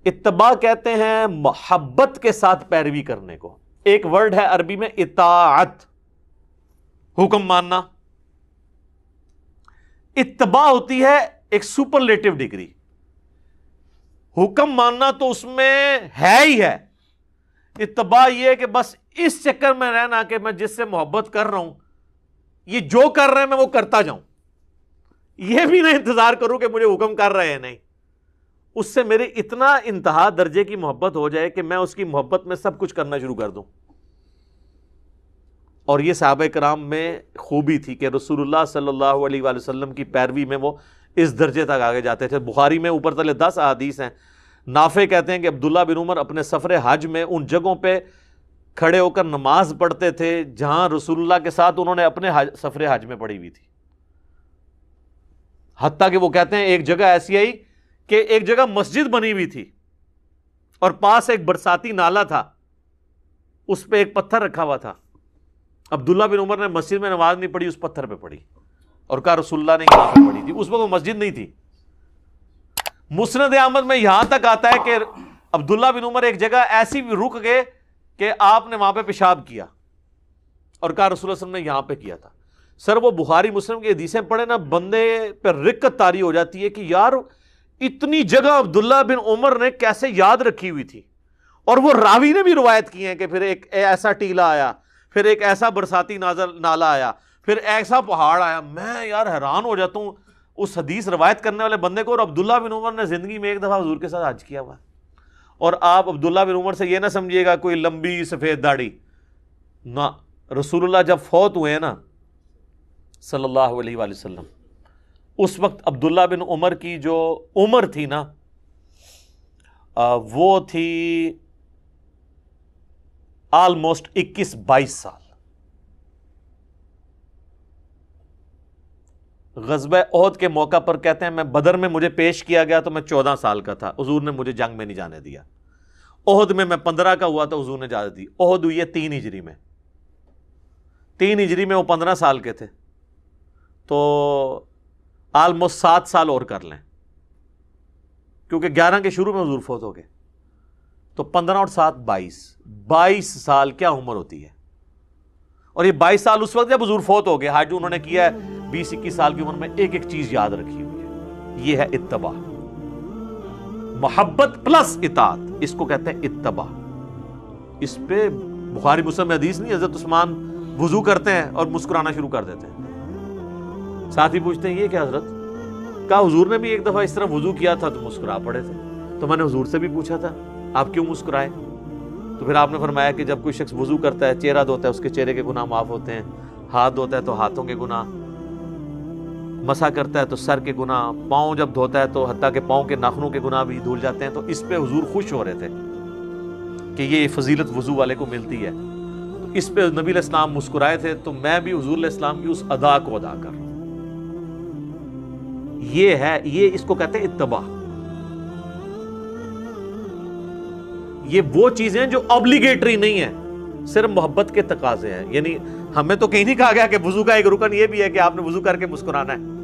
اتباع کہتے ہیں محبت کے ساتھ پیروی کرنے کو. ایک ورڈ ہے عربی میں اطاعت، حکم ماننا. اتباع ہوتی ہے ایک سپرلیٹو ڈگری. حکم ماننا تو اس میں ہے ہی ہے. اتباع یہ ہے کہ بس اس چکر میں رہنا کہ میں جس سے محبت کر رہا ہوں یہ جو کر رہے ہیں میں وہ کرتا جاؤں، یہ بھی نہ انتظار کروں کہ مجھے حکم کر رہے ہیں. نہیں، اس سے میرے اتنا انتہا درجے کی محبت ہو جائے کہ میں اس کی محبت میں سب کچھ کرنا شروع کر دوں. اور یہ صحابہ کرام میں خوبی تھی کہ رسول اللہ صلی اللہ علیہ وآلہ وسلم کی پیروی میں وہ اس درجے تک آگے جاتے تھے. بخاری میں اوپر تلے 10 احادیث ہیں. نافع کہتے ہیں کہ عبداللہ بن عمر اپنے سفر حج میں ان جگہوں پہ کھڑے ہو کر نماز پڑھتے تھے جہاں رسول اللہ کے ساتھ انہوں نے اپنے سفر حج میں پڑھی ہوئی تھی. حتیٰ کہ وہ کہتے ہیں ایک جگہ ایسی آئی کہ ایک جگہ مسجد بنی ہوئی تھی اور پاس ایک برساتی نالا تھا، اس پہ ایک پتھر رکھا ہوا تھا. عبداللہ بن عمر نے مسجد میں نماز نہیں پڑھی، اس پتھر پہ پڑھی اور کہا رسول اللہ نے یہاں پہ پڑھی تھی. اس وقت وہ مسجد نہیں تھی. مسند احمد میں یہاں تک آتا ہے کہ عبداللہ بن عمر ایک جگہ ایسی بھی رک گئے کہ آپ نے وہاں پہ پیشاب کیا اور کہا رسول اللہ صلی اللہ علیہ وسلم نے یہاں پہ کیا تھا. سر وہ بخاری مسلم کی حدیثیں پڑھے نا، بندے پہ رقت طاری ہو جاتی ہے کہ یار اتنی جگہ عبداللہ بن عمر نے کیسے یاد رکھی ہوئی تھی. اور وہ راوی نے بھی روایت کی ہیں کہ پھر ایک ایسا ٹیلا آیا، پھر ایک ایسا برساتی نالا آیا، پھر ایسا پہاڑ آیا. میں یار حیران ہو جاتا ہوں اس حدیث روایت کرنے والے بندے کو. اور عبداللہ بن عمر نے زندگی میں ایک دفعہ حضور کے ساتھ حج کیا ہوا ہے. اور آپ عبداللہ بن عمر سے یہ نہ سمجھیے گا کوئی لمبی سفید داڑھی، نہ. رسول اللہ جب فوت ہوئے ہیں نا صلی اللہ علیہ وآلہ وسلم، اس وقت عبداللہ بن عمر کی جو عمر تھی نا وہ تھی آلموسٹ 21-22 سال. غزوہ احد کے موقع پر کہتے ہیں میں بدر میں مجھے پیش کیا گیا تو میں 14 سال کا تھا، حضور نے مجھے جنگ میں نہیں جانے دیا. احد میں 15 کا ہوا تو حضور نے اجازت دی. احد ہوئی ہے 3 ہجری میں، 3 ہجری میں وہ 15 سال کے تھے، تو آلموسٹ 7 سال اور کر لیں کیونکہ 11 کے شروع میں حضور فوت ہو گئے. تو 15 اور 7 22 سال کیا عمر ہوتی ہے. اور یہ 22 سال اس وقت جب حضور فوت ہو گئے. حج انہوں نے کیا ہے 20-21 سال کی عمر میں. ایک ایک چیز یاد رکھی ہوئی ہے. یہ ہے اتباع، محبت پلس اطاعت، اس کو کہتے ہیں اتباع. اس پہ بخاری مسلم میں حدیث نہیں، حضرت عثمان وضو کرتے ہیں اور مسکرانا شروع کر دیتے ہیں. ساتھی پوچھتے ہیں یہ کیا حضرت؟ کہا حضور نے بھی ایک دفعہ اس طرح وضو کیا تھا تو مسکرا پڑے تھے. تو میں نے حضور سے بھی پوچھا تھا آپ کیوں مسکرائے؟ تو پھر آپ نے فرمایا کہ جب کوئی شخص وضو کرتا ہے، چہرہ دھوتا ہے، اس کے چہرے کے گناہ معاف ہوتے ہیں. ہاتھ دھوتا ہے تو ہاتھوں کے گناہ، مسح کرتا ہے تو سر کے گناہ، پاؤں جب دھوتا ہے تو حتیٰ کہ پاؤں کے ناخنوں کے گناہ بھی دھل جاتے ہیں. تو اس پہ حضور خوش ہو رہے تھے کہ یہ فضیلت وضو والے کو ملتی ہے. تو اس پہ نبی علیہ السلام مسکرائے تھے. تو میں بھی حضور علیہ السلام کی اس ادا کو ادا کر رہا ہوں. یہ ہے، یہ اس کو کہتے ہیں اتباع. یہ وہ چیزیں جو obligatory نہیں ہیں، صرف محبت کے تقاضے ہیں. یعنی ہمیں تو کہیں نہیں کہا گیا کہ وضو کا ایک رکن یہ بھی ہے کہ آپ نے وضو کر کے مسکرانا ہے،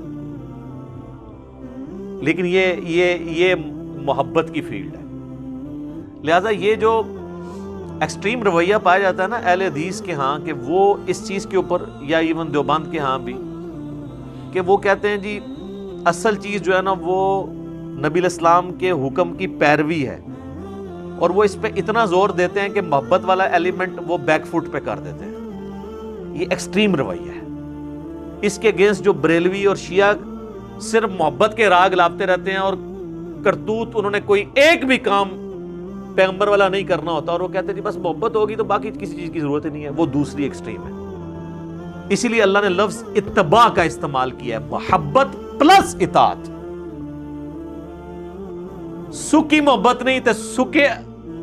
لیکن یہ محبت کی فیلڈ ہے. لہذا یہ جو ایکسٹریم رویہ پایا جاتا ہے نا اہل حدیث کے ہاں کہ وہ اس چیز کے اوپر، یا ایون دیوبند کے ہاں بھی، کہ وہ کہتے ہیں جی اصل چیز جو ہے نا وہ نبی علیہ السلام کے حکم کی پیروی ہے، اور وہ اس پہ اتنا زور دیتے ہیں کہ محبت والا ایلیمنٹ وہ بیک فٹ پہ کر دیتے ہیں. یہ ایکسٹریم رویہ ہے. اس کے اگینسٹ جو بریلوی اور شیعہ صرف محبت کے راگ لاپتے رہتے ہیں اور کرتوت انہوں نے کوئی ایک بھی کام پیغمبر والا نہیں کرنا ہوتا، اور وہ کہتے ہیں جی بس محبت ہوگی تو باقی کسی چیز کی ضرورت ہی نہیں ہے. وہ دوسری ایکسٹریم ہے. اسی لیے اللہ نے لفظ اتباع کا استعمال کیا ہے، محبت پلس اطاعت. سکی محبت نہیں تو سکے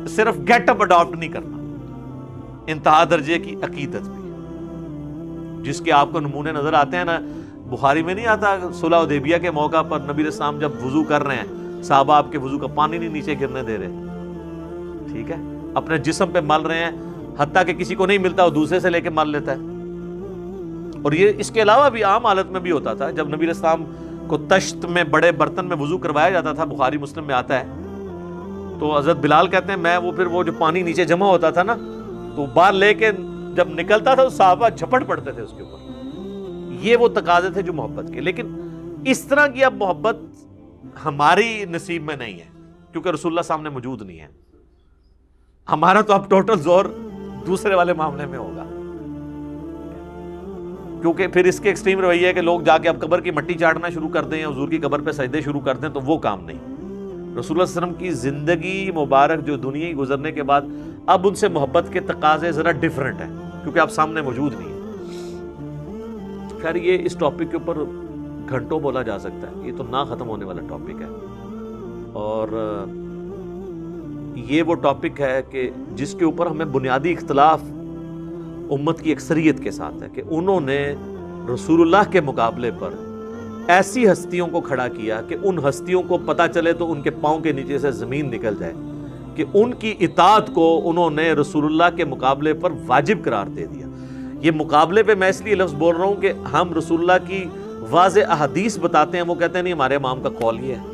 صرف گیٹ اپ اڈاپٹ نہیں کرنا. انتہا درجے کی عقیدت بھی، جس کے آپ کو نمونے نظر آتے ہیں نا. بخاری میں نہیں آتا صلح حدیبیہ کے موقع پر نبی علیہ السلام جب وضو کر رہے ہیں، صحابہ آپ کے وضو کا پانی نہیں نیچے گرنے دے رہے، ٹھیک ہے، اپنے جسم پہ مل رہے ہیں، حتیٰ کہ کسی کو نہیں ملتا وہ دوسرے سے لے کے مل لیتا ہے. اور یہ اس کے علاوہ بھی عام حالت میں بھی ہوتا تھا. جب نبی علیہ السلام کو تشت میں بڑے برتن میں وضو کروایا جاتا تھا، بخاری مسلم میں آتا ہے، تو حضرت بلال کہتے ہیں میں وہ پھر وہ جو پانی نیچے جمع ہوتا تھا نا تو باہر لے کے جب نکلتا تھا تو صحابہ جھپٹ پڑتے تھے اس کے اوپر. یہ وہ تقاضے تھے جو محبت کے. لیکن اس طرح کی اب محبت ہماری نصیب میں نہیں ہے کیونکہ رسول اللہ سامنے موجود نہیں ہے. ہمارا تو اب ٹوٹل زور دوسرے والے معاملے میں ہوگا کیونکہ پھر اس کے ایکسٹریم رویہ ہے کہ لوگ جا کے اب قبر کی مٹی چاٹنا شروع کر دیں, حضور کی قبر پہ سجدے شروع کر دیں, تو وہ کام نہیں. رسول اللہ صلی اللہ علیہ وسلم کی زندگی مبارک جو دنیا ہی گزرنے کے بعد اب ان سے محبت کے تقاضے ذرا ڈیفرنٹ ہیں کیونکہ آپ سامنے موجود نہیں ہیں. خیر یہ اس ٹاپک کے اوپر گھنٹوں بولا جا سکتا ہے, یہ تو نہ ختم ہونے والا ٹاپک ہے. اور یہ وہ ٹاپک ہے کہ جس کے اوپر ہمیں بنیادی اختلاف امت کی اکثریت کے ساتھ ہے کہ انہوں نے رسول اللہ کے مقابلے پر ایسی ہستیوں کو کھڑا کیا کہ ان ہستیوں کو پتہ چلے تو ان کے پاؤں کے نیچے سے زمین نکل جائے, کہ ان کی اطاعت کو انہوں نے رسول اللہ کے مقابلے پر واجب قرار دے دیا. یہ مقابلے پہ میں اس لیے لفظ بول رہا ہوں کہ ہم رسول اللہ کی واضح احادیث بتاتے ہیں, وہ کہتے ہیں نہیں ہمارے امام کا قول یہ ہے.